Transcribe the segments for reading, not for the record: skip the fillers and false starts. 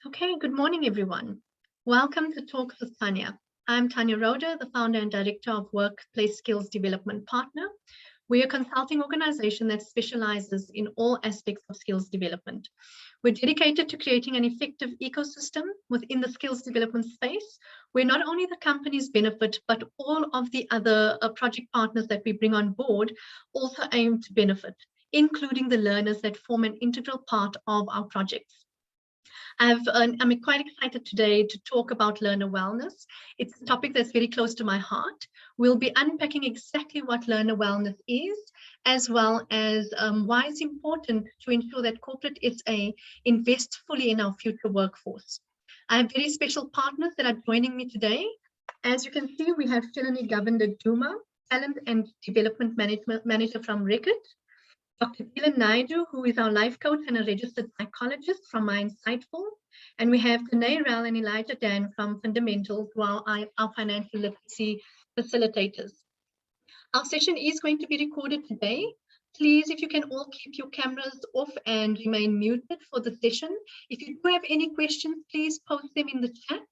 Okay, good morning, everyone. Welcome to Talks with Tania. I'm Tania Rhode, the founder and director of Workplace Skills Development Partner. We're a consulting organization that specializes in all aspects of skills development. We're dedicated to creating an effective ecosystem within the skills development space, where not only the companies benefit, but all of the other project partners that we bring on board also aim to benefit, including the learners that form an integral part of our projects. I'm quite excited today to talk about learner wellness. It's a topic that's very close to my heart. We'll be unpacking exactly what learner wellness is, as well as why it's important to ensure that corporate SA invests fully in our future workforce. I have very special partners that are joining me today. As you can see, we have Shelleny Govender-Dhooma, Talent and Development Manager from Reckitt. Dr. Delan Naidoo, who is our life coach and a registered psychologist from Mindsightful. And we have Danei, Rall, and Djan from Findamentals, who are our financial literacy facilitators. Our session is going to be recorded today. Please, if you can all keep your cameras off and remain muted for the session. If you do have any questions, please post them in the chat.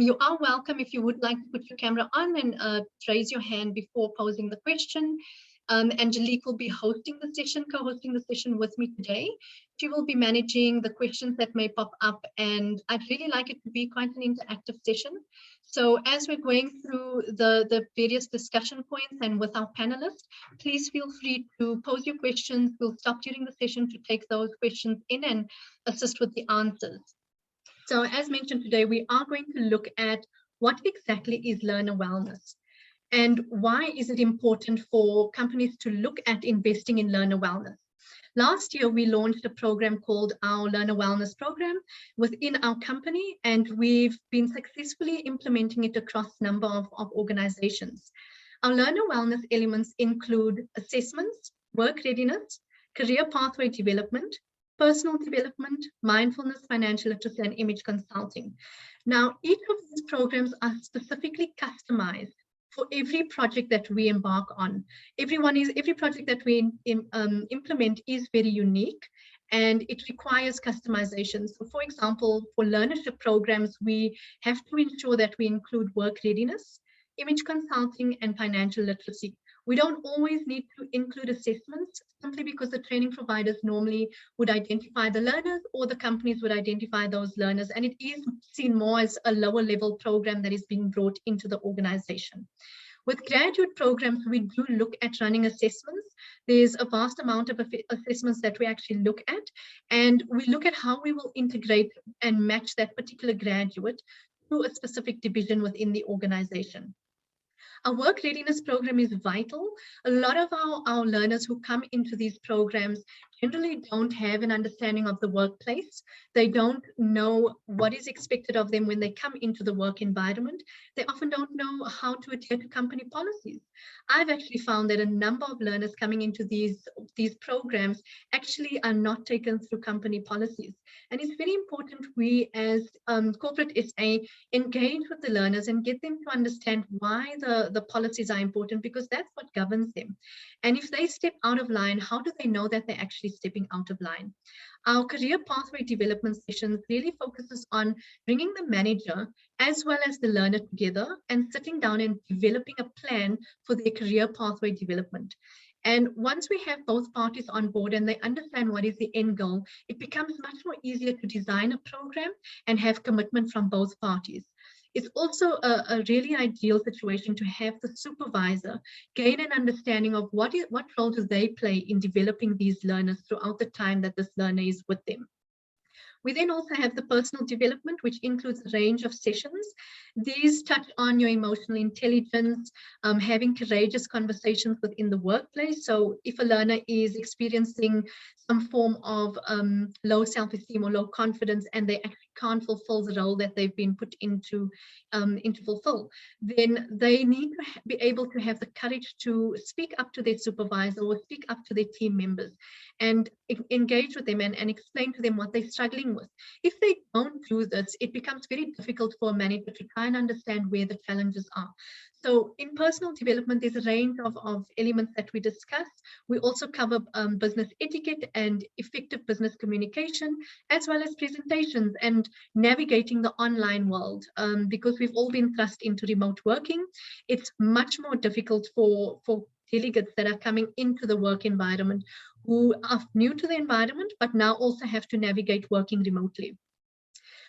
You are welcome if you would like to put your camera on and raise your hand before posing the question. Angelique will be hosting the session, co-hosting the session with me today. She will be managing the questions that may pop up, and I'd really like it to be quite an interactive session. So as we're going through the various discussion points and with our panelists, please feel free to pose your questions. We'll stop during the session to take those questions in and assist with the answers. So as mentioned today, we are going to look at what exactly is learner wellness. And why is it important for companies to look at investing in learner wellness? Last year, we launched a program called our Learner Wellness Program within our company, and we've been successfully implementing it across a number of organizations. Our learner wellness elements include assessments, work readiness, career pathway development, personal development, mindfulness, financial literacy, and image consulting. Now, each of these programs are specifically customized for every project that we embark on. Every project that we implement is very unique, and it requires customization. So for example, for learnership programs, we have to ensure that we include work readiness, image consulting, and financial literacy. We don't always need to include assessments simply because the training providers normally would identify the learners, or the companies would identify those learners, and it is seen more as a lower level program that is being brought into the organization. With graduate programs, we do look at running assessments. There's a vast amount of assessments that we actually look at, and we look at how we will integrate and match that particular graduate to a specific division within the organization. Our work readiness program is vital. A lot of our learners who come into these programs generally don't have an understanding of the workplace. They don't know what is expected of them when they come into the work environment. They often don't know how to adhere to company policies. I've actually found that a number of learners coming into these programs actually are not taken through company policies. And it's very important we as corporate SA engage with the learners and get them to understand why the policies are important, because that's what governs them. And if they step out of line, how do they know that they're actually stepping out of line? Our career pathway development sessions really focuses on bringing the manager as well as the learner together and sitting down and developing a plan for their career pathway development. And once we have both parties on board and they understand what is the end goal, it becomes much more easier to design a program and have commitment from both parties. It's also a really ideal situation to have the supervisor gain an understanding of what role do they play in developing these learners throughout the time that this learner is with them. We then also have the personal development, which includes a range of sessions. These touch on your emotional intelligence, having courageous conversations within the workplace. So if a learner is experiencing some form of low self-esteem or low confidence, and they actually can't fulfill the role that they've been put into fulfill, then they need to be able to have the courage to speak up to their supervisor or speak up to their team members and engage with them and explain to them what they're struggling working with. If they don't do this, it becomes very difficult for a manager to try and understand where the challenges are. So in personal development, there's a range of elements that we discuss. We also cover business etiquette and effective business communication, as well as presentations and navigating the online world. Because we've all been thrust into remote working, it's much more difficult for delegates that are coming into the work environment who are new to the environment, but now also have to navigate working remotely.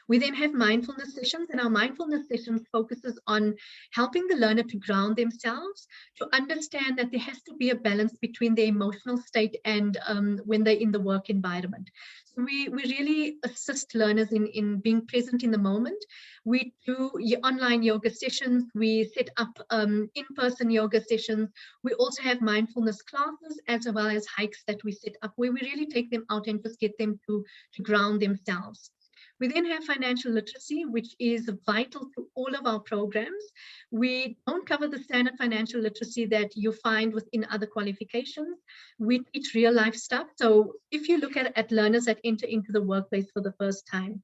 We then have mindfulness sessions, and our mindfulness sessions focuses on helping the learner to ground themselves, to understand that there has to be a balance between their emotional state and when they're in the work environment. So we really assist learners in being present in the moment. We do online yoga sessions. We set up in-person yoga sessions. We also have mindfulness classes as well as hikes that we set up where we really take them out and just get them to ground themselves. We then have financial literacy, which is vital to all of our programs. We don't cover the standard financial literacy that you find within other qualifications. We teach real life stuff. So if you look at learners that enter into the workplace for the first time,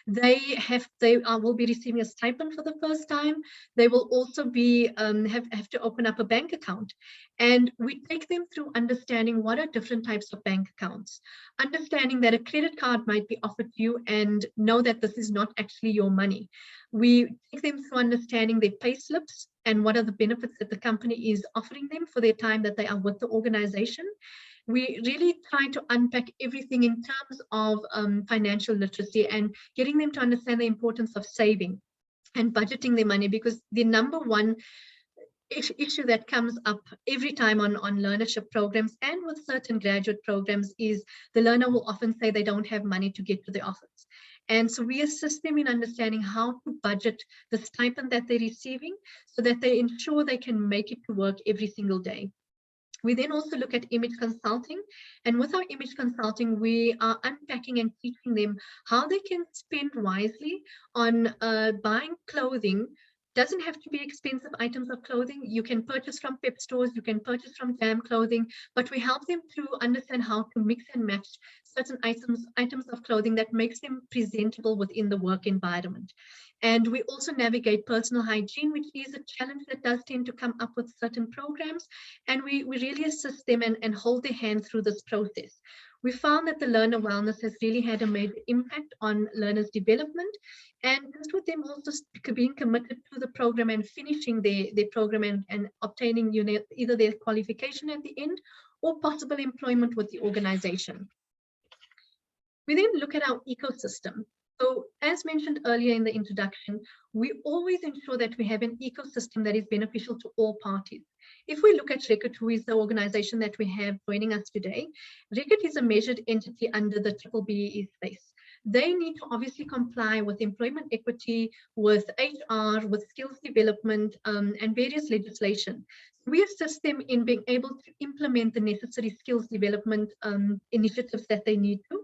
they will be receiving a stipend for the first time. They will also be have to open up a bank account, and we take them through understanding what are different types of bank accounts, understanding that a credit card might be offered to you and know that this is not actually your money. We take them through understanding their pay slips and what are the benefits that the company is offering them for their time that they are with the organization. We really try to unpack everything in terms of financial literacy and getting them to understand the importance of saving and budgeting their money, because the number one issue that comes up every time on learnership programs and with certain graduate programs is the learner will often say they don't have money to get to the office. And so we assist them in understanding how to budget the stipend that they're receiving so that they ensure they can make it to work every single day. We then also look at image consulting, and with our image consulting, we are unpacking and teaching them how they can spend wisely on buying clothing. Doesn't have to be expensive items of clothing. You can purchase from pep stores, you can purchase from Jam clothing, but we help them to understand how to mix and match certain items of clothing that makes them presentable within the work environment. And we also navigate personal hygiene, which is a challenge that does tend to come up with certain programs. And we really assist them and hold their hand through this process. We found that the learner wellness has really had a major impact on learners' development. And just with them also being committed to the program and finishing their program and obtaining either their qualification at the end or possible employment with the organization. We then look at our ecosystem. So as mentioned earlier in the introduction, we always ensure that we have an ecosystem that is beneficial to all parties. If we look at Reckitt, who is the organization that we have joining us today, Reckitt is a measured entity under the BBBE space. They need to obviously comply with employment equity, with HR, with skills development, and various legislation. We assist them in being able to implement the necessary skills development initiatives that they need to.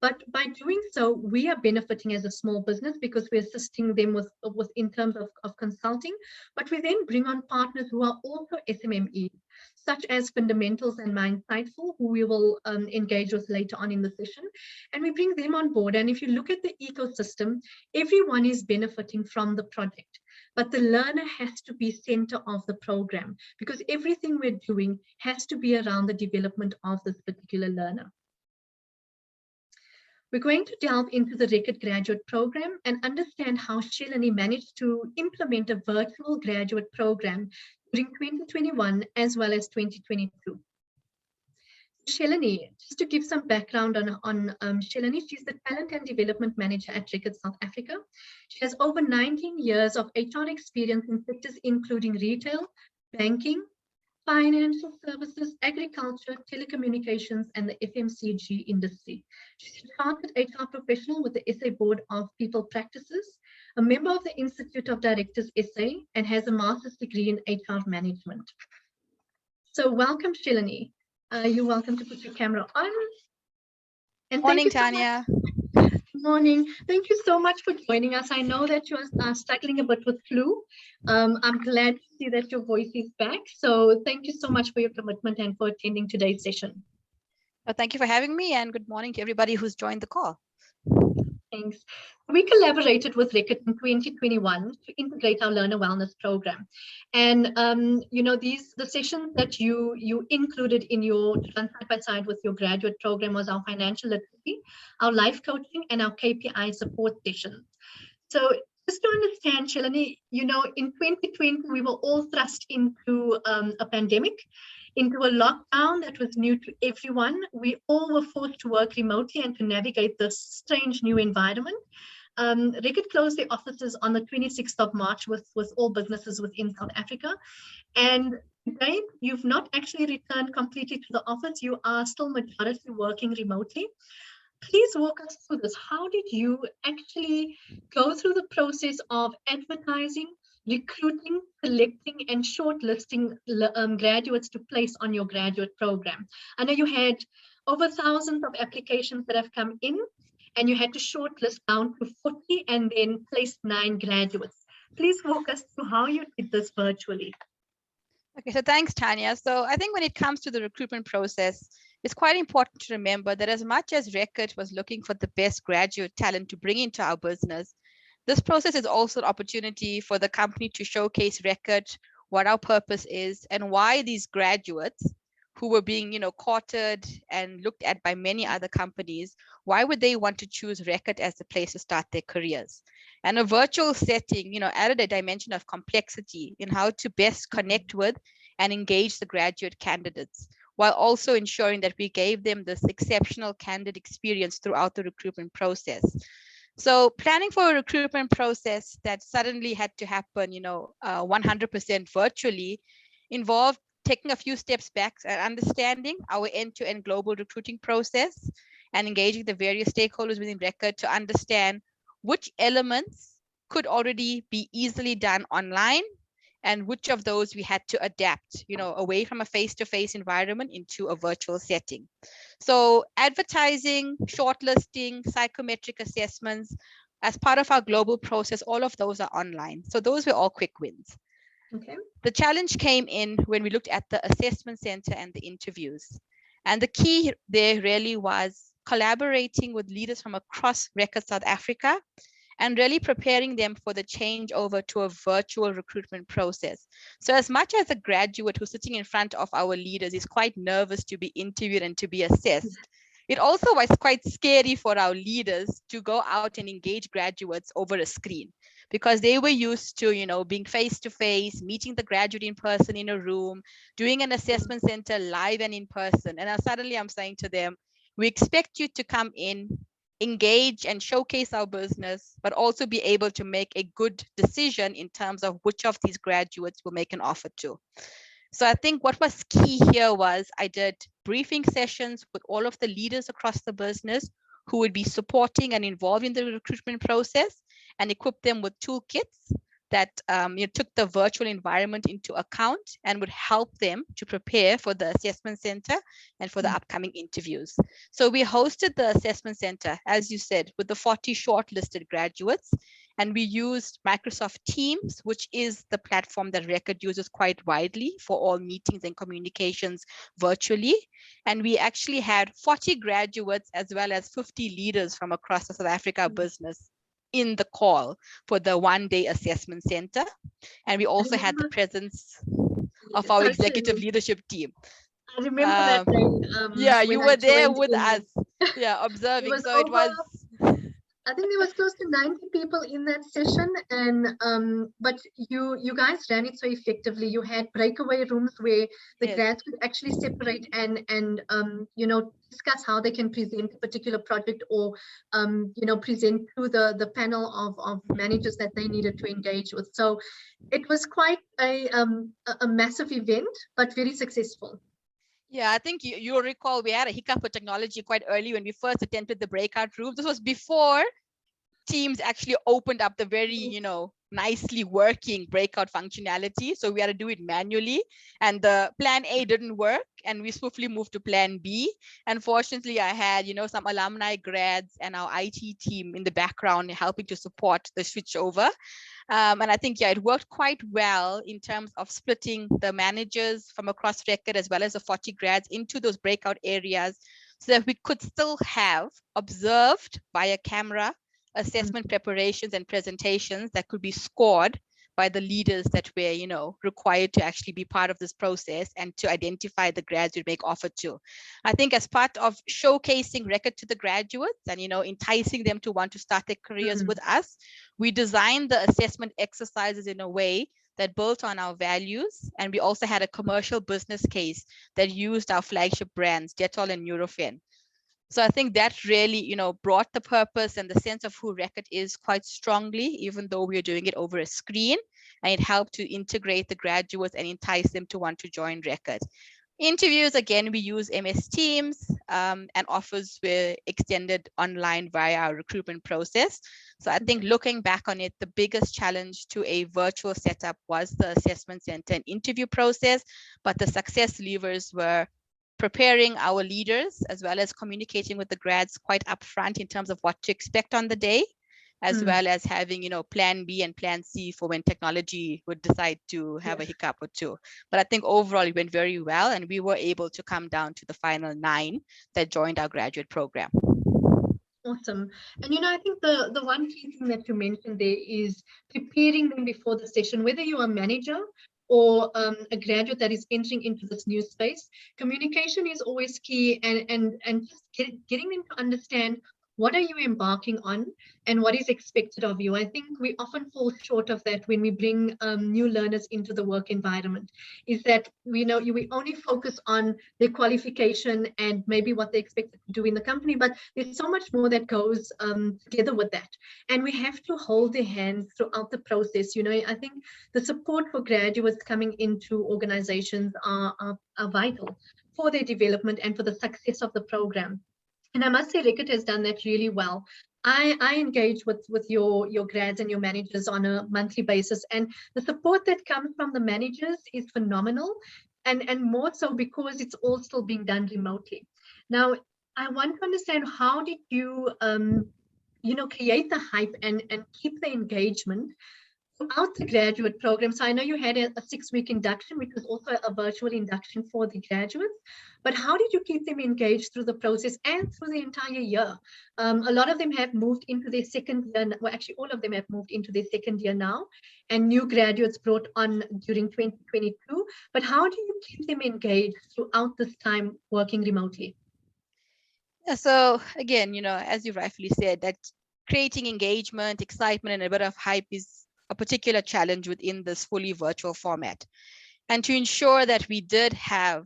But by doing so, we are benefiting as a small business because we're assisting them with in terms of consulting. But we then bring on partners who are also SMMEs, such as Findamentals and Mindsightful, who we will engage with later on in the session. And we bring them on board. And if you look at the ecosystem, everyone is benefiting from the project. But the learner has to be center of the program because everything we're doing has to be around the development of this particular learner. We're going to delve into the Reckitt graduate program and understand how Shelleny managed to implement a virtual graduate program during 2021 as well as 2022. Shelleny, just to give some background on Shelleny, she's the Talent and Development Manager at Reckitt South Africa. She has over 19 years of HR experience in sectors including retail, banking, financial services, agriculture, telecommunications, and the FMCG industry. She's a chartered HR professional with the SA Board of People Practices, a member of the Institute of Directors SA, and has a master's degree in HR management. So welcome, Shelleny. You're welcome to put your camera on. And morning, Tania. Morning. Thank you so much for joining us. I know that you are struggling a bit with flu. I'm glad to see that your voice is back. So thank you so much for your commitment and for attending today's session. Well, thank you for having me, and good morning to everybody who's joined the call. Thanks. We collaborated with Reckitt in 2021 to integrate our learner wellness program. And, the sessions that you included in your run side by side with your graduate program was our financial literacy, our life coaching, and our KPI support sessions. So just to understand, Shelleny, in 2020, we were all thrust into a pandemic, into a lockdown that was new to everyone. We all were forced to work remotely and to navigate this strange new environment. Reckitt closed their offices on the 26th of March with all businesses within South Africa. And today, you've not actually returned completely to the office. You are still majority working remotely. Please walk us through this. How did you actually go through the process of advertising, recruiting, selecting, and shortlisting graduates to place on your graduate program? I know you had over thousands of applications that have come in, and you had to shortlist down to 40 and then place 9 graduates. Please walk us through how you did this virtually. Okay, so thanks, Tania. So I think when it comes to the recruitment process, it's quite important to remember that as much as Reckitt was looking for the best graduate talent to bring into our business, this process is also an opportunity for the company to showcase Reckitt, what our purpose is, and why these graduates who were being, courted and looked at by many other companies, why would they want to choose Reckitt as the place to start their careers? And a virtual setting, added a dimension of complexity in how to best connect with and engage the graduate candidates, while also ensuring that we gave them this exceptional candidate experience throughout the recruitment process. So planning for a recruitment process that suddenly had to happen, 100% virtually involved taking a few steps back and understanding our end-to-end global recruiting process and engaging the various stakeholders within Reckitt to understand which elements could already be easily done online and which of those we had to adapt, away from a face-to-face environment into a virtual setting. So advertising, shortlisting, psychometric assessments, as part of our global process, all of those are online. So those were all quick wins. Okay. The challenge came in when we looked at the assessment center and the interviews. And the key there really was collaborating with leaders from across Reckitt South Africa and really preparing them for the change over to a virtual recruitment process. So as much as a graduate who's sitting in front of our leaders is quite nervous to be interviewed and to be assessed, it also was quite scary for our leaders to go out and engage graduates over a screen, because they were used to, being face-to-face, meeting the graduate in person in a room, doing an assessment center live and in person. And now suddenly I'm saying to them, we expect you to come in, engage and showcase our business, but also be able to make a good decision in terms of which of these graduates will make an offer to. So I think what was key here was I did briefing sessions with all of the leaders across the business who would be supporting and involved in the recruitment process, and equip them with toolkits that took the virtual environment into account and would help them to prepare for the assessment center and for the upcoming interviews. So we hosted the assessment center, as you said, with the 40 shortlisted graduates, and we used Microsoft Teams, which is the platform that Reckitt uses quite widely for all meetings and communications virtually. And we actually had 40 graduates as well as 50 leaders from across the South Africa business in the call for the one-day assessment center. And we also had the presence of our executive leadership team. I remember that day. Yeah, you were there with us. Yeah, observing. So it was. I think there was close to 90 people in that session, and but you guys ran it so effectively. You had breakaway rooms where the grads could actually separate and discuss how they can present a particular project, or present to the panel of managers that they needed to engage with. So it was quite a massive event, but very successful. Yeah, I think you'll recall we had a hiccup with technology quite early when we first attempted the breakout room. This was before Teams actually opened up the very, nicely working breakout functionality. So we had to do it manually, and the plan A didn't work, and we swiftly moved to plan B. Unfortunately, I had, some alumni grads and our IT team in the background helping to support the switch over. And I think, it worked quite well in terms of splitting the managers from across Reckitt as well as the 40 grads into those breakout areas, so that we could still have observed via camera assessment preparations and presentations that could be scored by the leaders that were, required to actually be part of this process and to identify the grads we make offer to. I think as part of showcasing Reckitt to the graduates and, enticing them to want to start their careers with us, we designed the assessment exercises in a way that built on our values. And we also had a commercial business case that used our flagship brands, Dettol and Nurofen. So I think that really, brought the purpose and the sense of who Reckitt is quite strongly, even though we were doing it over a screen, and it helped to integrate the graduates and entice them to want to join Reckitt. Interviews, again, we use MS Teams, and offers were extended online via our recruitment process. So I think looking back on it, the biggest challenge to a virtual setup was the assessment center and interview process, but the success levers were preparing our leaders as well as communicating with the grads quite upfront in terms of what to expect on the day, as well as having, plan B and plan C for when technology would decide to have a hiccup or two. But I think overall it went very well, and we were able to come down to the final 9 that joined our graduate program. Awesome. And I think the one key thing that you mentioned there is preparing them before the session, whether you're a manager or a graduate that is entering into this new space. Communication is always key, and just getting them to understand what are you embarking on and what is expected of you. I think we often fall short of that when we bring new learners into the work environment, is that we only focus on their qualification and maybe what they're expected to do in the company, but there's so much more that goes together with that. And we have to hold their hands throughout the process. I think the support for graduates coming into organizations are vital for their development and for the success of the program. And I must say, Reckitt has done that really well. I engage with your grads and your managers on a monthly basis, and the support that comes from the managers is phenomenal, and more so because it's all still being done remotely. Now, I want to understand, how did you create the hype and keep the engagement throughout the graduate program? So I know you had a 6-week induction, which was also a virtual induction for the graduates, but how did you keep them engaged through the process and through the entire year? A lot of them have moved into their second year. Well, actually, all of them have moved into their second year now, and new graduates brought on during 2022. But how do you keep them engaged throughout this time working remotely? Yeah, so again, as you rightfully said, that creating engagement, excitement, and a bit of hype is a particular challenge within this fully virtual format. And to ensure that we did have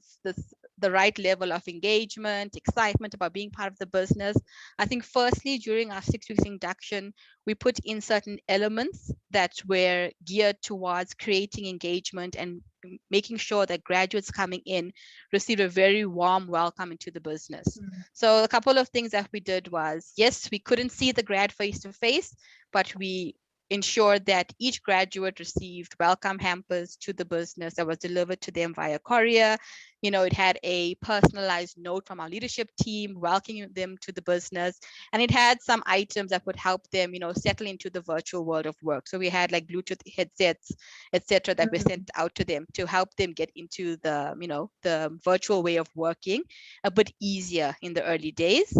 the right level of engagement, excitement about being part of the business, I think firstly, during our 6 weeks induction, we put in certain elements that were geared towards creating engagement and making sure that graduates coming in receive a very warm welcome into the business. So a couple of things that we did was, yes, we couldn't see the grad face to face, but we ensured that each graduate received welcome hampers to the business that was delivered to them via courier. It had a personalized note from our leadership team welcoming them to the business, and it had some items that would help them, settle into the virtual world of work. So we had like Bluetooth headsets, etc., that were sent out to them to help them get into the, the virtual way of working a bit easier in the early days.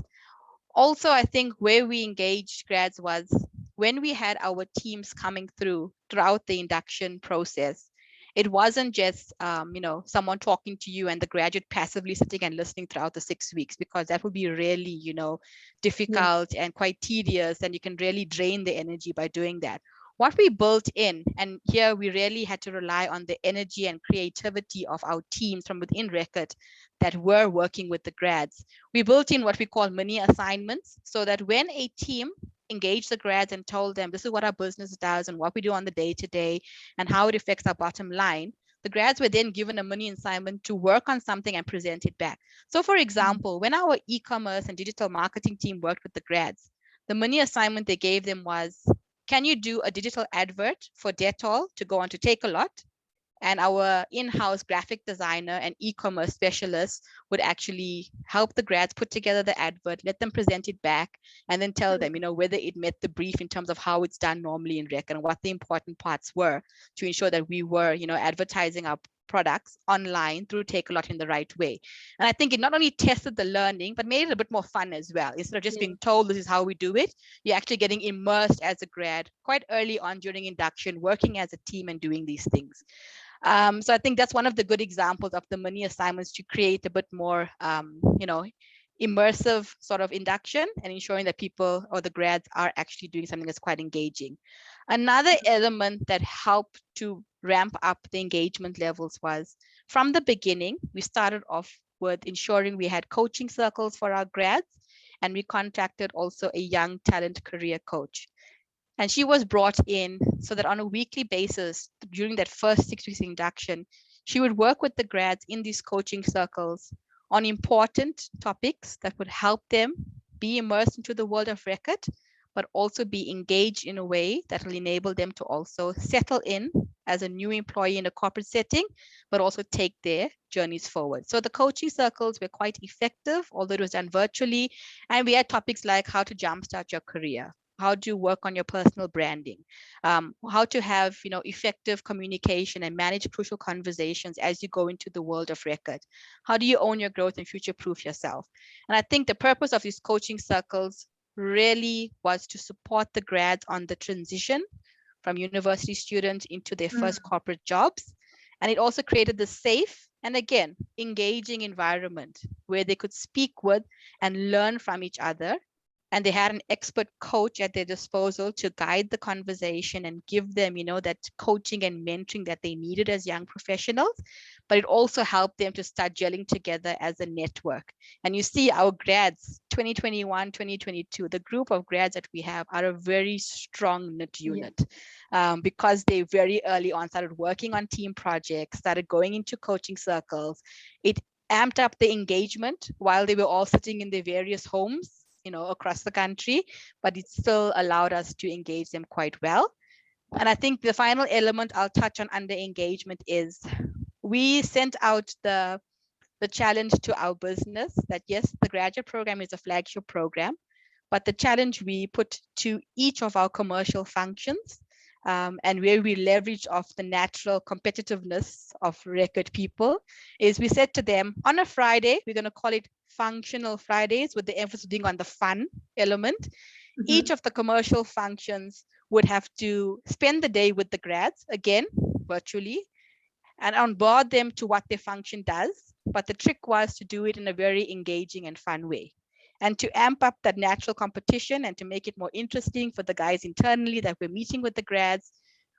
Also, I think where we engaged grads was when we had our teams coming throughout the induction process. It wasn't just, someone talking to you and the graduate passively sitting and listening throughout the 6 weeks, because that would be really, difficult and quite tedious, and you can really drain the energy by doing that. What we built in, and here we really had to rely on the energy and creativity of our teams from within Reckitt that were working with the grads. We built in what we call mini assignments, so that when a team engaged the grads and told them this is what our business does and what we do on the day-to-day and how it affects our bottom line, the grads were then given a mini assignment to work on something and present it back. So for example, when our e-commerce and digital marketing team worked with the grads, the mini assignment they gave them was, can you do a digital advert for Dettol to go on to Takealot? And our in-house graphic designer and e-commerce specialist would actually help the grads put together the advert, let them present it back, and then tell them, whether it met the brief in terms of how it's done normally in Reckitt and what the important parts were to ensure that we were, advertising our products online through Takealot in the right way. And I think it not only tested the learning, but made it a bit more fun as well. Instead of just being told this is how we do it, you're actually getting immersed as a grad quite early on during induction, working as a team and doing these things. So I think that's one of the good examples of the mini assignments to create a bit more, immersive sort of induction and ensuring that people or the grads are actually doing something that's quite engaging. Another element that helped to ramp up the engagement levels was from the beginning, we started off with ensuring we had coaching circles for our grads, and we contacted also a young talent career coach. And she was brought in so that on a weekly basis, during that first 6 weeks induction, she would work with the grads in these coaching circles on important topics that would help them be immersed into the world of Reckitt, but also be engaged in a way that will enable them to also settle in as a new employee in a corporate setting, but also take their journeys forward. So the coaching circles were quite effective, although it was done virtually. And we had topics like how to jumpstart your career, how to work on your personal branding, how to have effective communication and manage crucial conversations as you go into the world of Reckitt. How do you own your growth and future-proof yourself? And I think the purpose of these coaching circles really was to support the grads on the transition from university students into their first corporate jobs. And it also created the safe and, again, engaging environment where they could speak with and learn from each other. And they had an expert coach at their disposal to guide the conversation and give them, that coaching and mentoring that they needed as young professionals. But it also helped them to start gelling together as a network. And you see our grads, 2021, 2022, the group of grads that we have are a very strong knit unit, because they very early on started working on team projects, started going into coaching circles. It amped up the engagement while they were all sitting in their various homes, across the country, but it still allowed us to engage them quite well. And I think the final element I'll touch on under engagement is we sent out the challenge to our business that, yes, the graduate program is a flagship program, but the challenge we put to each of our commercial functions, and where we leverage off the natural competitiveness of Reckitt people, is we said to them, on a Friday, we're going to call it Functional Fridays, with the emphasis being on the fun element. Each of the commercial functions would have to spend the day with the grads, again, virtually, and onboard them to what their function does. But the trick was to do it in a very engaging and fun way. And to amp up that natural competition and to make it more interesting for the guys internally that we're meeting with the grads,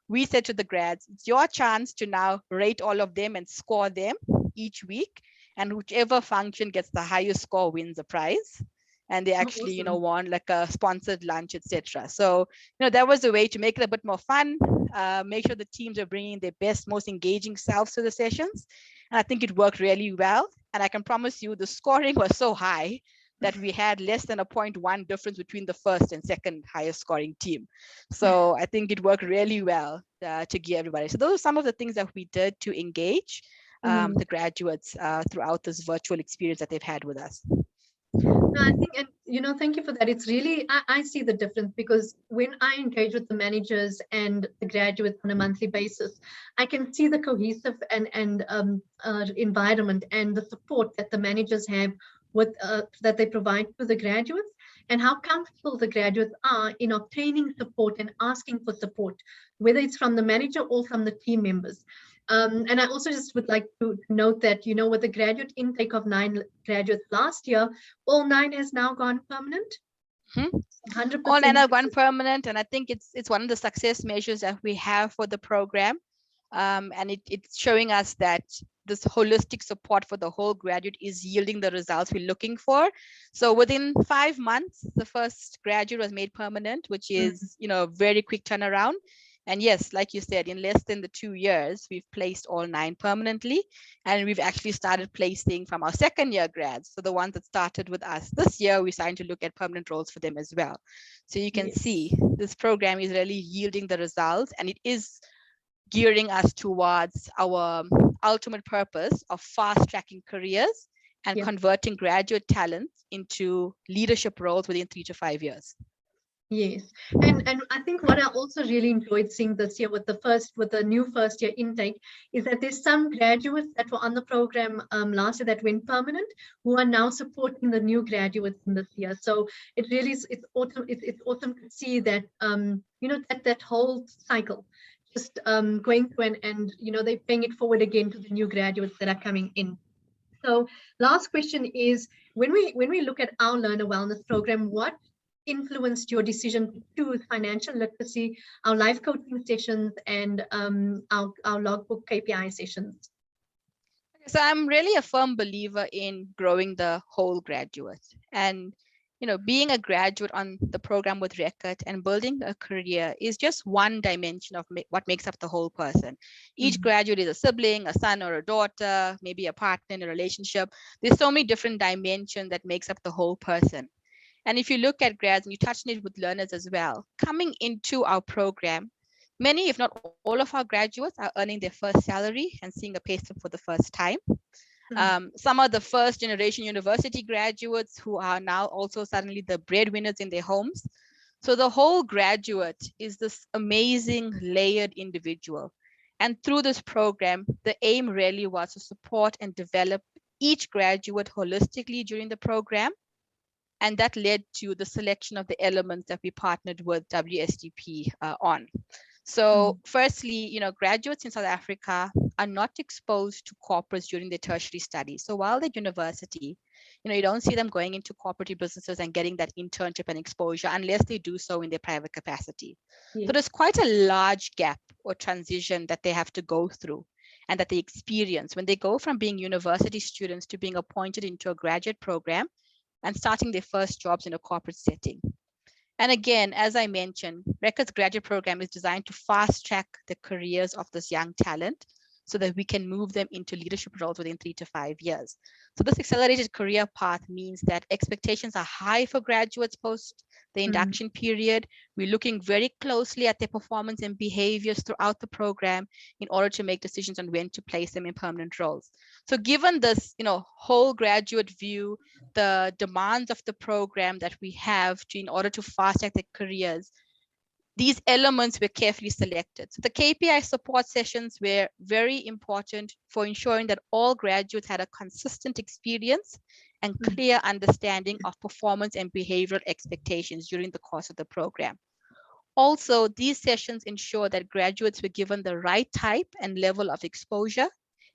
we said to the grads, it's your chance to now rate all of them and score them each week. And whichever function gets the highest score wins a prize. And they actually, won like a sponsored lunch, etc. So, that was a way to make it a bit more fun, make sure the teams are bringing their best, most engaging selves to the sessions. And I think it worked really well. And I can promise you the scoring was so high that we had less than a 0.1 difference between the first and second highest scoring team. So I think it worked really well to give everybody. So those are some of the things that we did to engage the graduates throughout this virtual experience that they've had with us. I think, and thank you for that. It's really, I see the difference, because when I engage with the managers and the graduates on a monthly basis, I can see the cohesive and environment and the support that the managers have with that they provide to the graduates, and how comfortable the graduates are in obtaining support and asking for support, whether it's from the manager or from the team members. And I also just would like to note that, with the graduate intake of 9 graduates last year, all 9 has now gone permanent. 100%. All 9 have gone permanent. And I think it's one of the success measures that we have for the program. And it's showing us that this holistic support for the whole graduate is yielding the results we're looking for. So within 5 months, the first graduate was made permanent, which is, a very quick turnaround. And yes, like you said, in less than the 2 years, we've placed all 9 permanently. And we've actually started placing from our second year grads. So the ones that started with us this year, we're starting to look at permanent roles for them as well. So you can see this program is really yielding the results, and it is gearing us towards our ultimate purpose of fast tracking careers and converting graduate talent into leadership roles within 3 to 5 years. Yes, and I think what I also really enjoyed seeing this year with the new first year intake is that there's some graduates that were on the program last year that went permanent who are now supporting the new graduates in this year. So it really is, it's awesome to see that that whole cycle just going through, and they're paying it forward again to the new graduates that are coming in. So last question is, when we look at our learner wellness program, what influenced your decision to choose financial literacy, our life coaching sessions, and our logbook KPI sessions? So I'm really a firm believer in growing the whole graduate. And being a graduate on the program with Reckitt and building a career is just one dimension of what makes up the whole person. Each graduate is a sibling, a son or a daughter, maybe a partner in a relationship. There's so many different dimensions that makes up the whole person. And if you look at grads, and you touched on it with learners as well, coming into our program, many, if not all of our graduates are earning their first salary and seeing a pay slip for the first time. Some are the first generation university graduates who are now also suddenly the breadwinners in their homes. So the whole graduate is this amazing layered individual. And through this program, the aim really was to support and develop each graduate holistically during the program. And that led to the selection of the elements that we partnered with WSDP on. So firstly, graduates in South Africa are not exposed to corporates during their tertiary studies. So while they're at university, you don't see them going into corporate businesses and getting that internship and exposure unless they do so in their private capacity. So there's quite a large gap or transition that they have to go through and that they experience when they go from being university students to being appointed into a graduate program and starting their first jobs in a corporate setting. And again, as I mentioned, Reckitt's graduate program is designed to fast track the careers of this young talent so that we can move them into leadership roles within 3 to 5 years. So this accelerated career path means that expectations are high for graduates post the induction period. We're looking very closely at their performance and behaviors throughout the program in order to make decisions on when to place them in permanent roles. So given this, whole graduate view, the demands of the program that we have in order to fast track their careers, these elements were carefully selected. So the KPI support sessions were very important for ensuring that all graduates had a consistent experience and clear understanding of performance and behavioral expectations during the course of the program. Also, these sessions ensure that graduates were given the right type and level of exposure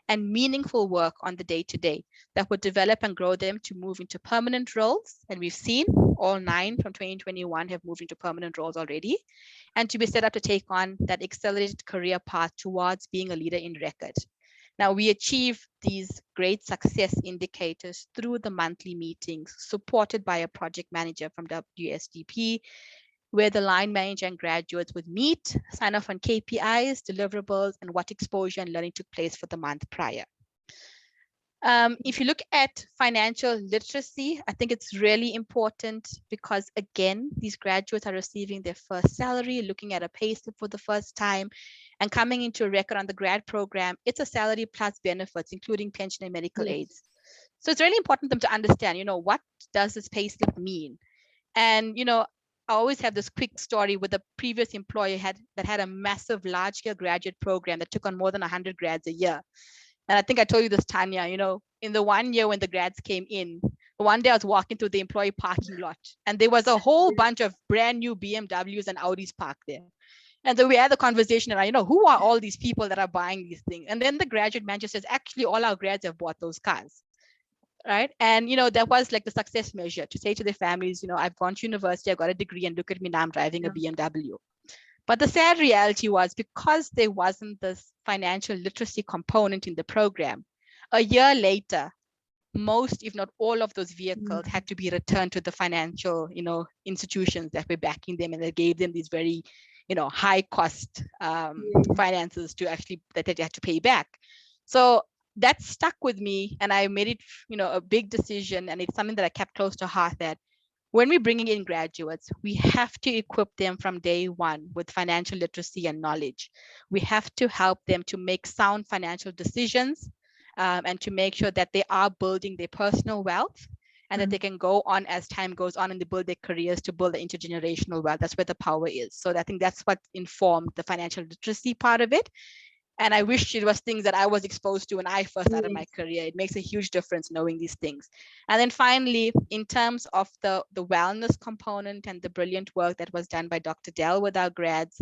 and meaningful work on the day-to-day that would develop and grow them to move into permanent roles. And we've seen all 9 from 2021 have moved into permanent roles already, and to be set up to take on that accelerated career path towards being a leader in Reckitt. Now, we achieve these great success indicators through the monthly meetings supported by a project manager from WSDP, where the line manager and graduates would meet, sign off on KPIs, deliverables, and what exposure and learning took place for the month prior. If you look at financial literacy, I think it's really important because, again, these graduates are receiving their first salary, looking at a pay slip for the first time, and coming into a Reckitt on the grad program. It's a salary plus benefits, including pension and medical aids. So it's really important for them to understand, what does this pay slip mean? And, I always have this quick story with a previous employer that had a massive large-scale graduate program that took on more than 100 grads a year. And I think I told you this, Tania, in the 1 year when the grads came in, one day I was walking through the employee parking lot and there was a whole bunch of brand new BMWs and Audis parked there. And so we had the conversation around, who are all these people that are buying these things? And then the graduate manager says, actually, all our grads have bought those cars. Right. And, that was like the success measure to say to their families, I've gone to university, I've got a degree, and look at me now, I'm driving a BMW. But the sad reality was because there wasn't this financial literacy component in the program, a year later, most, if not all of those vehicles had to be returned to the financial, institutions that were backing them, and that gave them these very, high cost finances to actually that they had to pay back. So that stuck with me, and I made it, a big decision, and it's something that I kept close to heart, that when we're bringing in graduates, we have to equip them from day one with financial literacy and knowledge. We have to help them to make sound financial decisions and to make sure that they are building their personal wealth and that they can go on as time goes on and they build their careers to build the intergenerational wealth. That's where the power is. So I think that's what informed the financial literacy part of it. And I wish it was things that I was exposed to when I first started my career. It makes a huge difference knowing these things. And then finally, in terms of the wellness component and the brilliant work that was done by Dr. Del with our grads,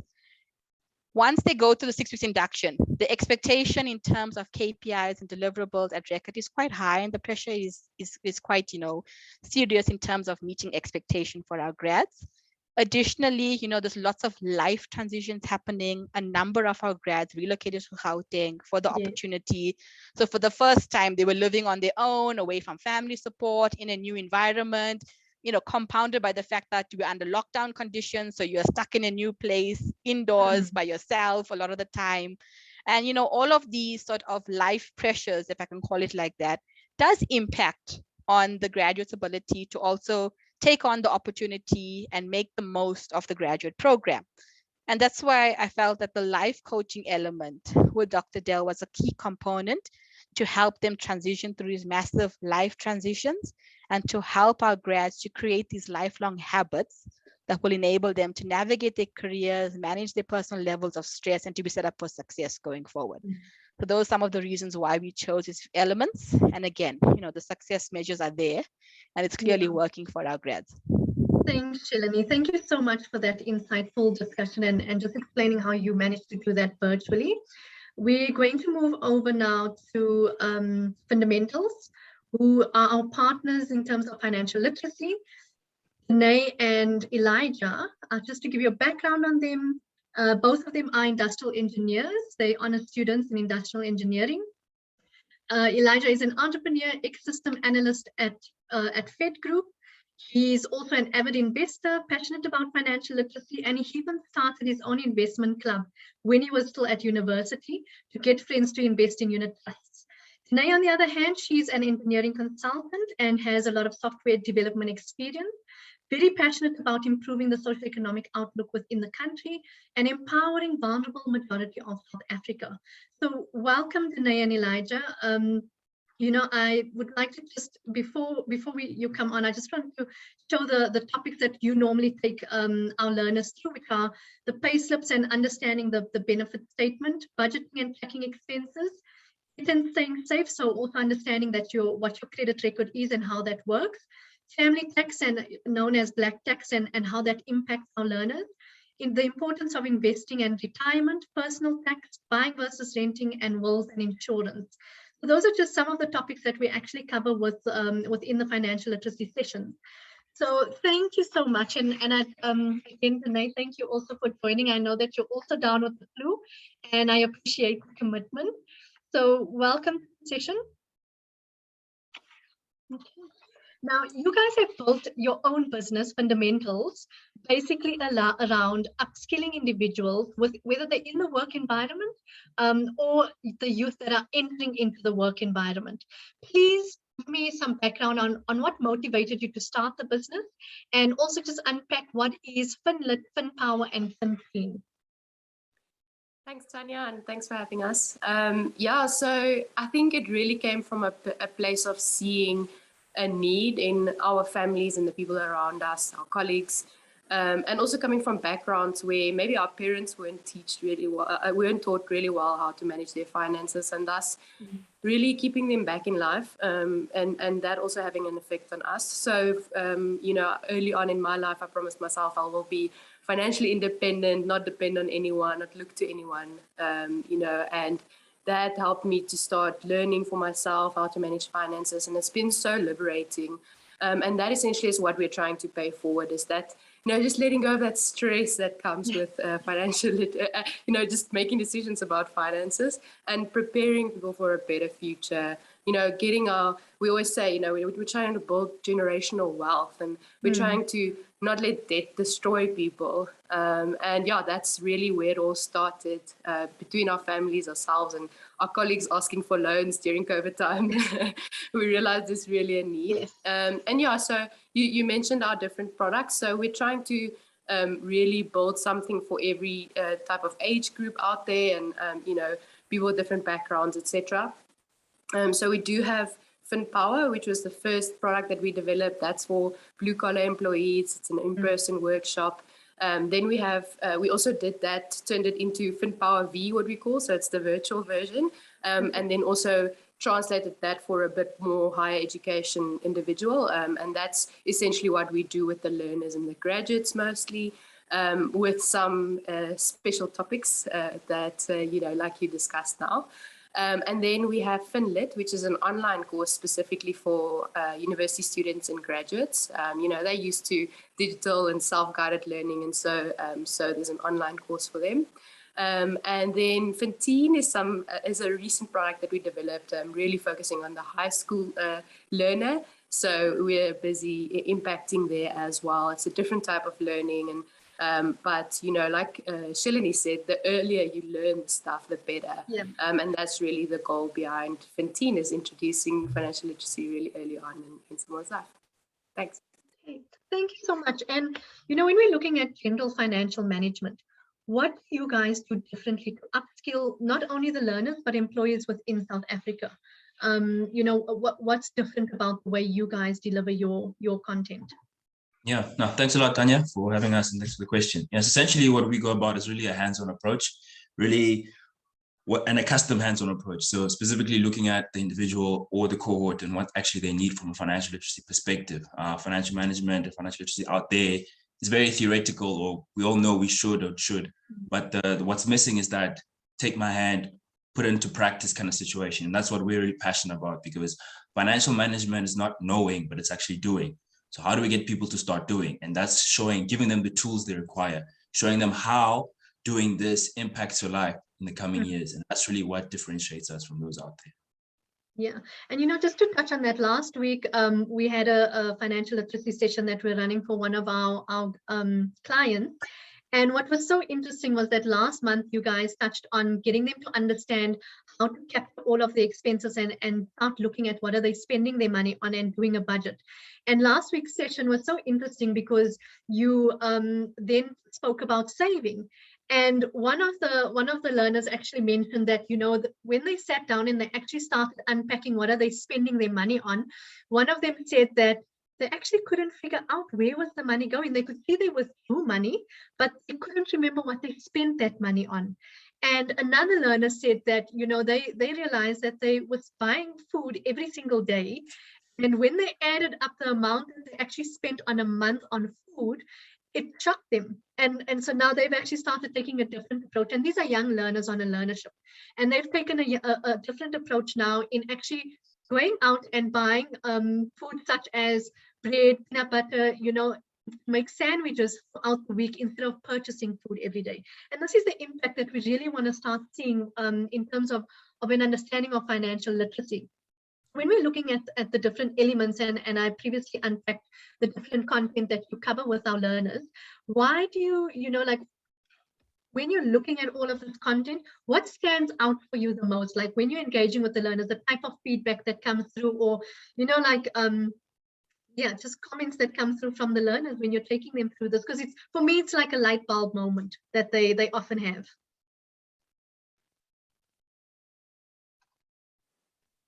once they go through the 6 weeks induction, the expectation in terms of KPIs and deliverables at Reckitt is quite high, and the pressure is quite, serious in terms of meeting expectation for our grads. Additionally, there's lots of life transitions happening. A number of our grads relocated to Gauteng for the opportunity. So for the first time, they were living on their own, away from family support, in a new environment, compounded by the fact that you're under lockdown conditions. So you're stuck in a new place, indoors by yourself a lot of the time. And, all of these sort of life pressures, if I can call it like that, does impact on the graduate's ability to also take on the opportunity and make the most of the graduate program. And that's why I felt that the life coaching element with Dr. Del was a key component to help them transition through these massive life transitions and to help our grads to create these lifelong habits that will enable them to navigate their careers, manage their personal levels of stress, and to be set up for success going forward. So those are some of the reasons why we chose these elements. And again, the success measures are there and it's clearly working for our grads. Thanks, Shelleny. Thank you so much for that insightful discussion and just explaining how you managed to do that virtually. We're going to move over now to Findamentals, who are our partners in terms of financial literacy. Danei and Elijah, just to give you a background on them, both of them are industrial engineers. They honor students in industrial engineering. Elijah is an entrepreneur, ecosystem analyst at Fed Group. He's also an avid investor, passionate about financial literacy, and he even started his own investment club when he was still at university to get friends to invest in unit trusts. Danei, on the other hand, she's an engineering consultant and has a lot of software development experience. Very passionate about improving the socioeconomic outlook within the country and empowering vulnerable majority of South Africa. So welcome, Danei and Elijah. I would like to just, before you come on, I just want to show the topics that you normally take our learners through, which are the pay slips and understanding the benefit statement, budgeting and tracking expenses, and staying safe. So also understanding that what your credit record is and how that works. Family tax, and known as black tax, and how that impacts our learners. In the importance of investing and retirement, personal tax, buying versus renting, and wills and insurance. So those are just some of the topics that we actually cover within the financial literacy sessions. So thank you so much. And again, Danei, thank you also for joining. I know that you're also down with the flu, and I appreciate the commitment. So welcome to the session. Okay. Now, you guys have built your own business, Findamentals, basically around upskilling individuals, whether they're in the work environment or the youth that are entering into the work environment. Please give me some background on what motivated you to start the business, and also just unpack what is FinLit, FinPower, and FinTeam. Thanks, Tania, and thanks for having us. So I think it really came from a place of seeing a need in our families and the people around us, our colleagues, and also coming from backgrounds where maybe our parents weren't taught really well how to manage their finances, and thus really keeping them back in life, and that also having an effect on us. So, early on in my life, I promised myself I will be financially independent, not depend on anyone, not look to anyone, and that helped me to start learning for myself how to manage finances. And it's been so liberating. And that essentially is what we're trying to pay forward, is that, just letting go of that stress that comes with financial, just making decisions about finances and preparing people for a better future. We always say, we're trying to build generational wealth, and we're trying to not let debt destroy people. That's really where it all started, between our families, ourselves, and our colleagues asking for loans during COVID time. We realized there's really a need. Yes. So you mentioned our different products. So we're trying to really build something for every type of age group out there, and people with different backgrounds, etc. So we do have FinPower, which was the first product that we developed. That's for blue-collar employees. It's an in-person workshop. Then we also did that, turned it into FinPower V, what we call, so it's the virtual version, and then also translated that for a bit more higher education individual, and that's essentially what we do with the learners and the graduates mostly, with some special topics that, like you discussed now. And then we have FinLit, which is an online course specifically for university students and graduates. They're used to digital and self-guided learning, and so there's an online course for them. And then Finteen is a recent product that we developed, really focusing on the high school learner. So we're busy impacting there as well. It's a different type of learning, and but like Shelleny said, the earlier you learn the stuff, the better. Yeah. And that's really the goal behind Finteen, is introducing financial literacy really early on in someone's life. Thanks. Thank you so much. And when we're looking at general financial management, what do you guys do differently to upskill not only the learners but employers within South Africa? What's different about the way you guys deliver your content? Yeah, no, thanks a lot, Tania, for having us, and thanks for the question. Yes, essentially what we go about is really a hands-on approach, and a custom hands-on approach. So specifically looking at the individual or the cohort and what actually they need from a financial literacy perspective. Financial management and financial literacy out there is very theoretical, or we all know we should, but what's missing is that take my hand, put it into practice kind of situation. And that's what we're really passionate about, because financial management is not knowing, but it's actually doing. So how do we get people to start doing? And that's giving them the tools they require, showing them how doing this impacts your life in the coming years. And that's really what differentiates us from those out there. Yeah. And, just to touch on that, last week, we had a financial literacy session that we're running for one of our clients. And what was so interesting was that last month, you guys touched on getting them to understand how to capture all of the expenses and start looking at what are they spending their money on and doing a budget. And last week's session was so interesting because you then spoke about saving. And one of the learners actually mentioned that, when they sat down and they actually started unpacking what are they spending their money on, one of them said that they actually couldn't figure out where was the money going. They could see they withdrew money, but they couldn't remember what they spent that money on. And another learner said that, they realized that they was buying food every single day. And when they added up the amount that they actually spent on a month on food, it shocked them. And so now they've actually started taking a different approach. And these are young learners on a learnership. And they've taken a different approach now in actually going out and buying food such as bread, peanut butter, make sandwiches throughout the week instead of purchasing food every day. And this is the impact that we really want to start seeing in terms of an understanding of financial literacy. When we're looking at the different elements, and I previously unpacked the different content that you cover with our learners, why do you, when you're looking at all of this content, what stands out for you the most? Like when you're engaging with the learners, the type of feedback that comes through, or, just comments that come through from the learners when you're taking them through this? Because for me, it's like a light bulb moment that they often have.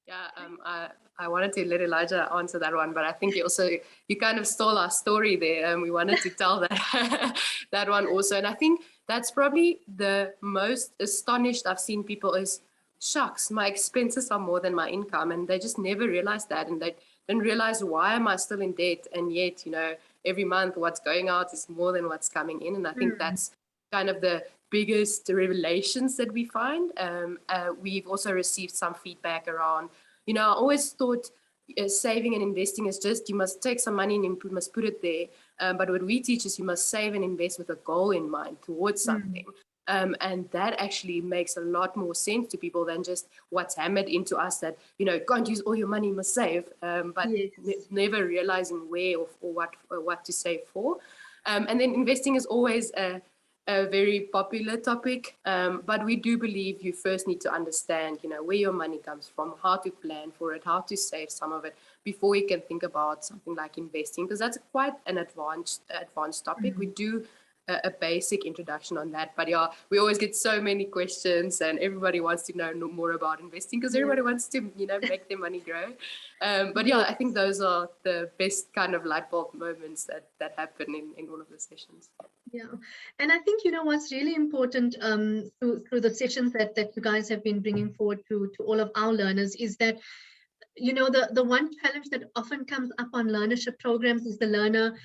Yeah, I wanted to let Elijah answer that one, but I think you kind of stole our story there. We wanted to tell that that one also. And I think that's probably the most astonished I've seen people is, shucks, my expenses are more than my income. And they just never realize that. And they don't realize, why am I still in debt? And yet, every month what's going out is more than what's coming in. And I think that's kind of the biggest revelations that we find. We've also received some feedback around, I always thought saving and investing is just, you must take some money and you must put it there. But what we teach is you must save and invest with a goal in mind towards something. And that actually makes a lot more sense to people than just what's hammered into us that, can't use all your money, you must save, but never realizing where or what to save for. And then investing is always a very popular topic, but we do believe you first need to understand, where your money comes from, how to plan for it, how to save some of it before you can think about something like investing, because that's quite an advanced topic. We do a basic introduction on that. But yeah, we always get so many questions, and everybody wants to know more about investing because everybody wants to, you know, make their money grow. But yeah, I think those are the best kind of light bulb moments that happen in all of the sessions. Yeah, and I think, you know, what's really important through the sessions that you guys have been bringing forward to all of our learners is that, you know, the one challenge that often comes up on learnership programs is the learner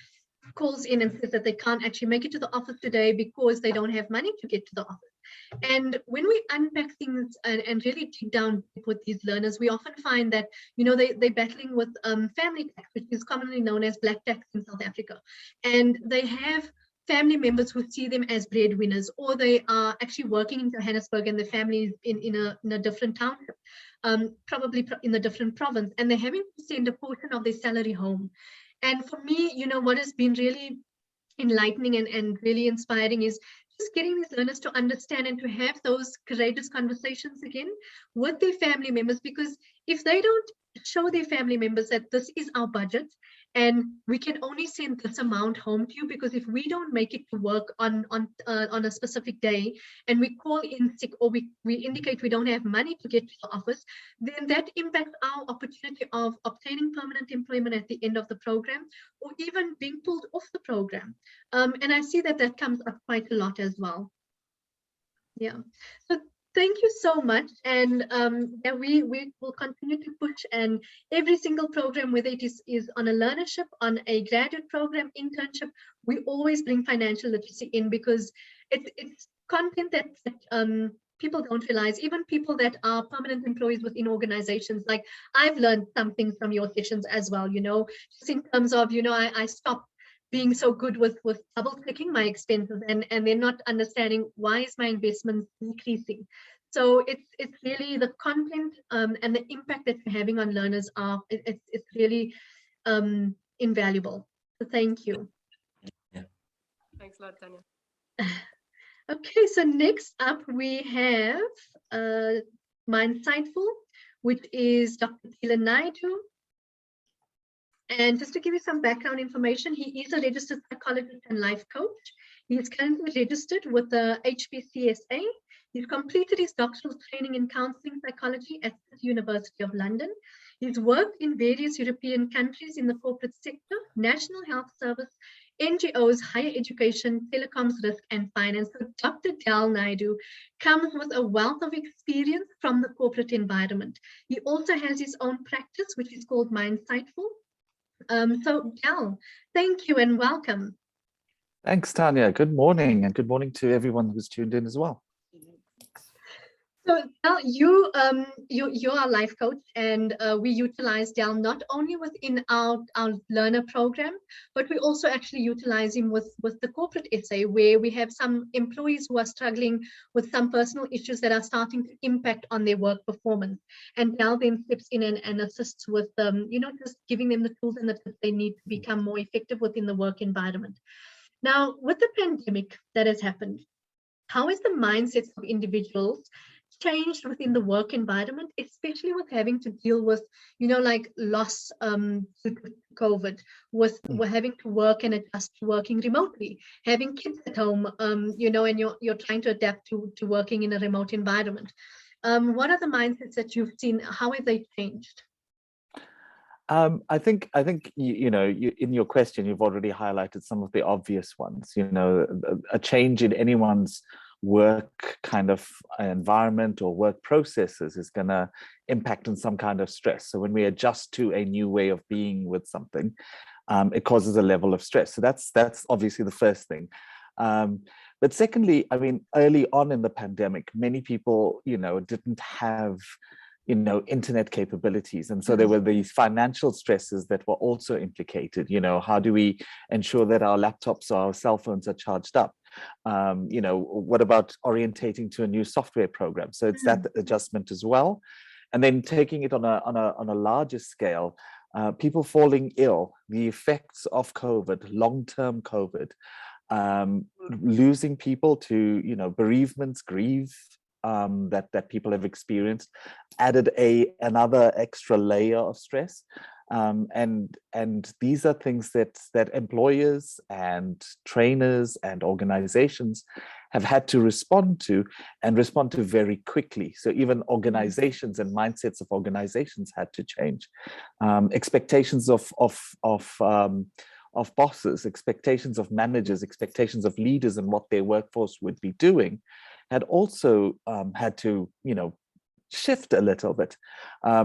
calls in and says that they can't actually make it to the office today because they don't have money to get to the office. And when we unpack things and really dig down with these learners, we often find that, you know, they're battling with family tax, which is commonly known as black tax in South Africa. And they have family members who see them as breadwinners, or they are actually working in Johannesburg and the family is in a different township, probably in a different province, and they're having to send a portion of their salary home. And for me, you know, what has been really enlightening and really inspiring is just getting these learners to understand and to have those courageous conversations again with their family members, because if they don't show their family members that this is our budget and we can only send this amount home to you, because if we don't make it to work on a specific day and we call in sick, or we indicate we don't have money to get to the office, then that impacts our opportunity of obtaining permanent employment at the end of the program, or even being pulled off the program. And I see that comes up quite a lot as well. Yeah. So thank you so much. And yeah, we will continue to push, and every single program, whether it is on a learnership, on a graduate program, internship, we always bring financial literacy in, because it's content that people don't realize, even people that are permanent employees within organizations. Like, I've learned something from your sessions as well, you know, just in terms of, you know, I stopped being so good with double clicking my expenses and they're not understanding why is my investments decreasing. So it's really the content and the impact that you're having on learners it's really invaluable. So thank you. Yeah. Thanks a lot, Tania. Okay, so next up we have Mindsightful, which is Dr. Delan Naidoo. And just to give you some background information, he is a registered psychologist and life coach. He is currently registered with the HPCSA. He's completed his doctoral training in counseling psychology at the University of London. He's worked in various European countries in the corporate sector, National Health Service, NGOs, higher education, telecoms, risk, and finance. So Dr. Naidoo comes with a wealth of experience from the corporate environment. He also has his own practice, which is called Mindsightful. So Djan, thank you and welcome. Thanks, Tania. Good morning, and good morning to everyone who's tuned in as well. So Djan, you're our life coach, and we utilize Djan not only within our learner program, but we also actually utilize him with the corporate SA, where we have some employees who are struggling with some personal issues that are starting to impact on their work performance. And Djan then steps in and assists with you know, just giving them the tools and the tips they need to become more effective within the work environment. Now, with the pandemic that has happened, how is the mindsets of individuals changed within the work environment, especially with having to deal with, you know, like loss due to COVID, with having to work and adjust to working remotely, having kids at home, you know, and you're trying to adapt to working in a remote environment. What are the mindsets that you've seen? How have they changed? I think you know, in your question, you've already highlighted some of the obvious ones. You know, a change in anyone's work kind of environment or work processes is going to impact on some kind of stress. So when we adjust to a new way of being with something, it causes a level of stress. So that's obviously the first thing. But secondly, I mean, early on in the pandemic, many people, you know, didn't have, you know, internet capabilities. And so there were these financial stresses that were also implicated. You know, how do we ensure that our laptops or our cell phones are charged up? You know, what about orientating to a new software program? So it's that adjustment as well. And then taking it on a larger scale, people falling ill, the effects of COVID, long-term COVID, losing people to, you know, bereavements, grief, that people have experienced, added another extra layer of stress. And these are things that employers and trainers and organizations have had to respond to, and respond to very quickly. So even organizations and mindsets of organizations had to change. Expectations of bosses, expectations of managers, expectations of leaders, and what their workforce would be doing had also had to, shift a little bit,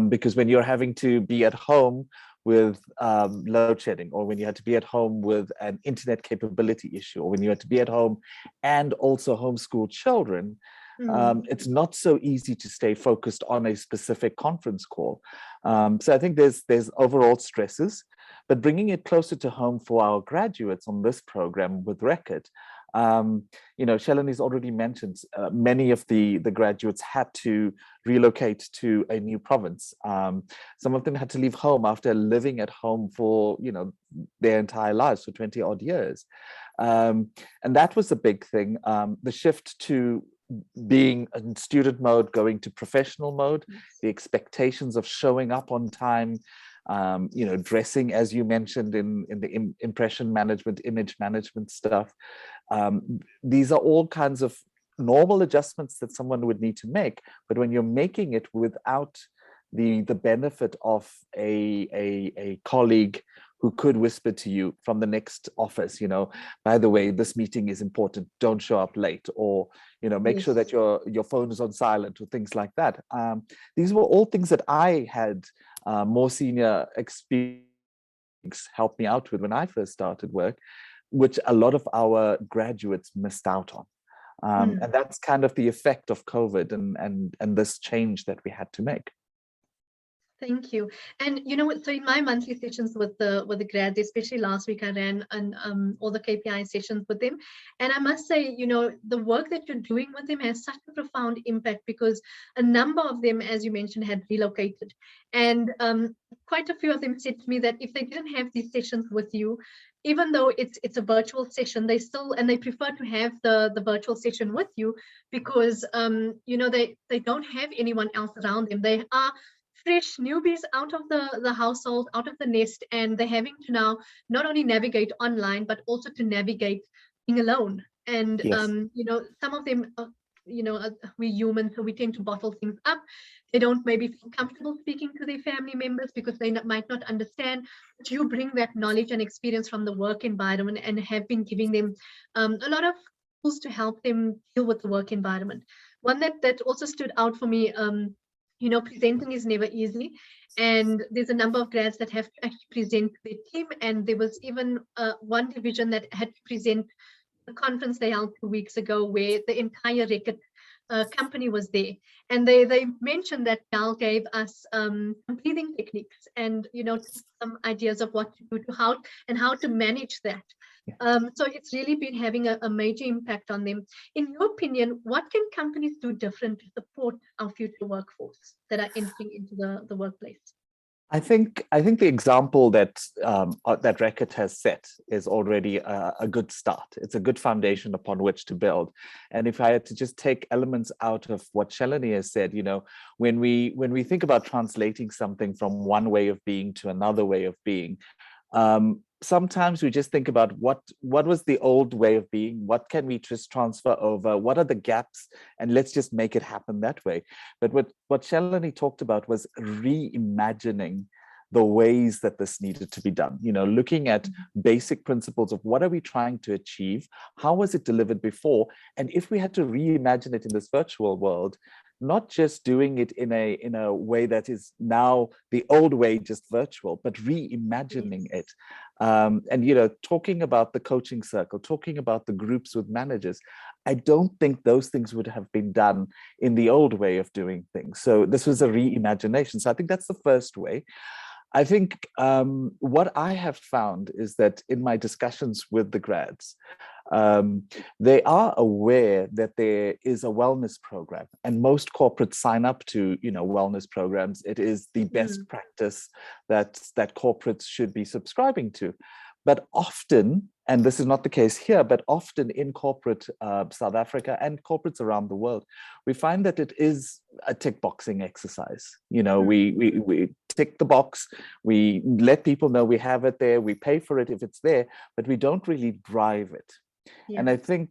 because when you're having to be at home with load shedding, or when you had to be at home with an internet capability issue, or when you had to be at home and also homeschool children, it's not so easy to stay focused on a specific conference call. So I think there's overall stresses, but bringing it closer to home for our graduates on this program with Reckitt, Shelleny's already mentioned many of the graduates had to relocate to a new province. Some of them had to leave home after living at home for their entire lives, for 20 odd years, and that was a big thing. The shift to being in student mode, going to professional mode, the expectations of showing up on time, dressing, as you mentioned, in the impression management, image management stuff. These are all kinds of normal adjustments that someone would need to make. But when you're making it without the benefit of a colleague who could whisper to you from the next office, by the way, this meeting is important, don't show up late, or make sure that your phone is on silent, or things like that. These were all things that I had more senior experience help me out with when I first started work, which a lot of our graduates missed out on. And that's kind of the effect of COVID and this change that we had to make. Thank you. And so in my monthly sessions with the grads, especially last week, I ran all the KPI sessions with them. And I must say, the work that you're doing with them has such a profound impact, because a number of them, as you mentioned, had relocated. And quite a few of them said to me that if they didn't have these sessions with you, even though it's a virtual session, they prefer to have the virtual session with you, because they don't have anyone else around them. They are fresh newbies out of the household, out of the nest, and they're having to now not only navigate online, but also to navigate being alone. And Yes. some of them, we're human, so we tend to bottle things up. They don't maybe feel comfortable speaking to their family members because they might not understand. But you bring that knowledge and experience from the work environment, and have been giving them a lot of tools to help them deal with the work environment. One that also stood out for me, presenting is never easy, and there's a number of grads that have to actually present to their team. And there was even one division that had to present a conference they held 2 weeks ago, where the entire Reckitt company was there, and they mentioned that Gal gave us some breathing techniques and some ideas of what to do, how to manage that. So it's really been having a major impact on them. In your opinion, what can companies do different to support our future workforce that are entering into the workplace? I think the example that Reckitt has set is already a good start. It's a good foundation upon which to build. And if I had to just take elements out of what Shelleny has said, when we think about translating something from one way of being to another way of being, sometimes we just think about what was the old way of being, what can we just transfer over, what are the gaps, and let's just make it happen that way. But what Shelleny talked about was reimagining the ways that this needed to be done, looking at basic principles of what are we trying to achieve, how was it delivered before, and if we had to reimagine it in this virtual world, not just doing it in a way that is now the old way, just virtual, but reimagining it. And talking about the coaching circle, talking about the groups with managers, I don't think those things would have been done in the old way of doing things. So this was a reimagination. So I think that's the first way. I think what I have found is that in my discussions with the grads, they are aware that there is a wellness program, and most corporates sign up to wellness programs. It is the best practice that corporates should be subscribing to. But often, and this is not the case here, but often in corporate South Africa and corporates around the world, we find that it is a tick boxing exercise. We tick the box, we let people know we have it there, we pay for it if it's there, but we don't really drive it. Yeah. And I think,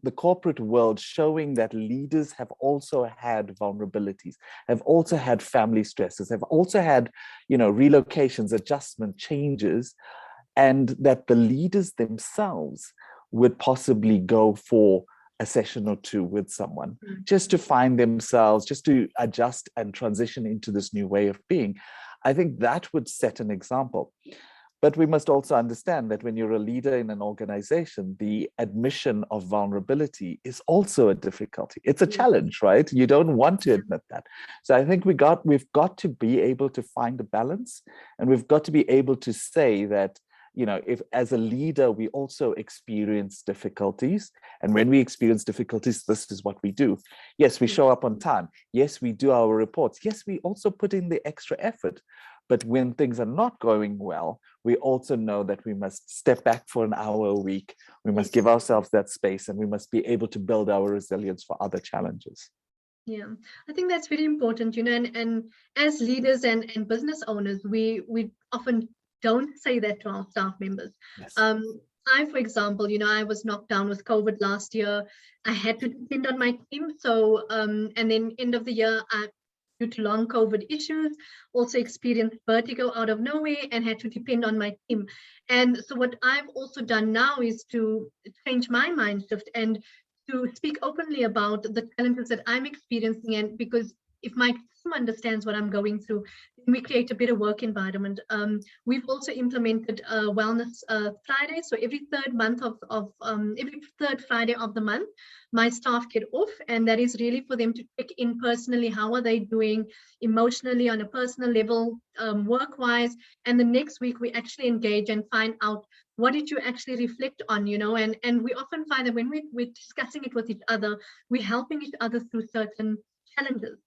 the corporate world showing that leaders have also had vulnerabilities, have also had family stresses, have also had, relocations, adjustment, changes, and that the leaders themselves would possibly go for a session or two with someone just to find themselves, just to adjust and transition into this new way of being. I think that would set an example. But we must also understand that when you're a leader in an organization, the admission of vulnerability is also a difficulty. It's a challenge, right? You don't want to admit that. So I think we've got to be able to find a balance, and we've got to be able to say that, if as a leader, we also experience difficulties. And when we experience difficulties, this is what we do. Yes, we show up on time. Yes, we do our reports. Yes, we also put in the extra effort. But when things are not going well, we also know that we must step back for an hour a week. We must give ourselves that space, and we must be able to build our resilience for other challenges. Yeah, I think that's very important, and as leaders and business owners, we often don't say that to our staff members. Yes. I, for example, I was knocked down with COVID last year. I had to depend on my team. So, and then end of the year, due to long COVID issues, also experienced vertigo out of nowhere and had to depend on my team. And so what I've also done now is to change my mind shift and to speak openly about the challenges that I'm experiencing. And because if my team understands what I'm going through, then we create a better work environment. We've also implemented a wellness Friday. So every every third Friday of the month, my staff get off, and that is really for them to check in personally. How are they doing emotionally on a personal level, work-wise? And the next week we actually engage and find out, what did you actually reflect on, and we often find that when we're discussing it with each other, we're helping each other through certain challenges.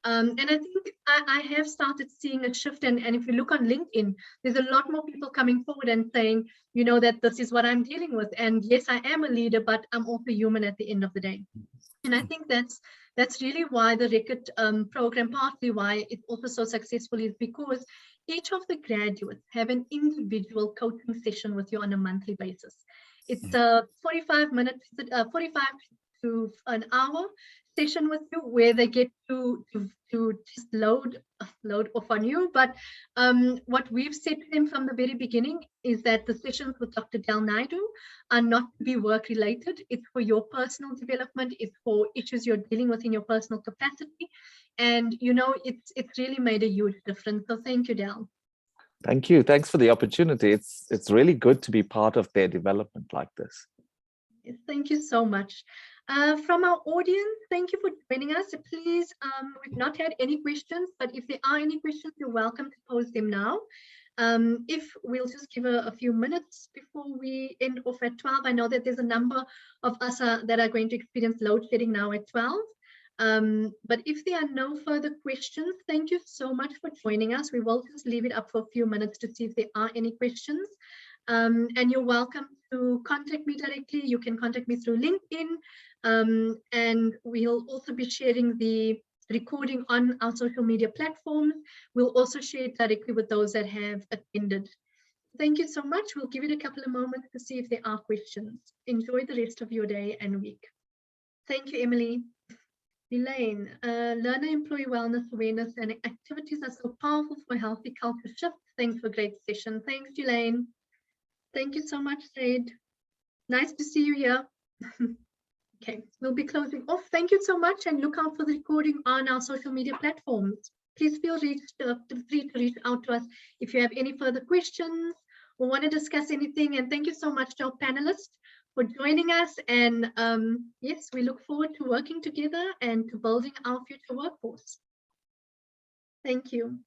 And I think I have started seeing a shift. And if you look on LinkedIn, there's a lot more people coming forward and saying, that this is what I'm dealing with. And yes, I am a leader, but I'm also human at the end of the day. And I think that's really why the Reckitt program, partly why it's also so successful, is because each of the graduates have an individual coaching session with you on a monthly basis. It's a 45 to an hour session with you, where they get to just load off on you. But what we've said to them from the very beginning is that the sessions with Dr. Naidoo are not to be work related. It's for your personal development. It's for issues you're dealing with in your personal capacity. And it's really made a huge difference. So thank you, Delan. Thank you. Thanks for the opportunity. It's really good to be part of their development like this. Yes, thank you so much. From our audience, thank you for joining us. Please, we've not had any questions, but if there are any questions, you're welcome to pose them now. If we'll just give a few minutes before we end off at 12. I know that there's a number of us that are going to experience load shedding now at 12. But if there are no further questions, thank you so much for joining us. We will just leave it up for a few minutes to see if there are any questions. And you're welcome to contact me directly. You can contact me through LinkedIn. And we'll also be sharing the recording on our social media platforms. We'll also share it directly with those that have attended. Thank you so much. We'll give it a couple of moments to see if there are questions. Enjoy the rest of your day and week. Thank you, Emily. Elaine, learner employee wellness awareness and activities are so powerful for healthy culture shift. Thanks for a great session. Thanks, Elaine. Thank you so much, Rhode. Nice to see you here. Okay, we'll be closing off. Thank you so much, and look out for the recording on our social media platforms. Please feel free to reach out to us if you have any further questions or want to discuss anything. And thank you so much to our panelists for joining us. And yes, we look forward to working together and to building our future workforce. Thank you.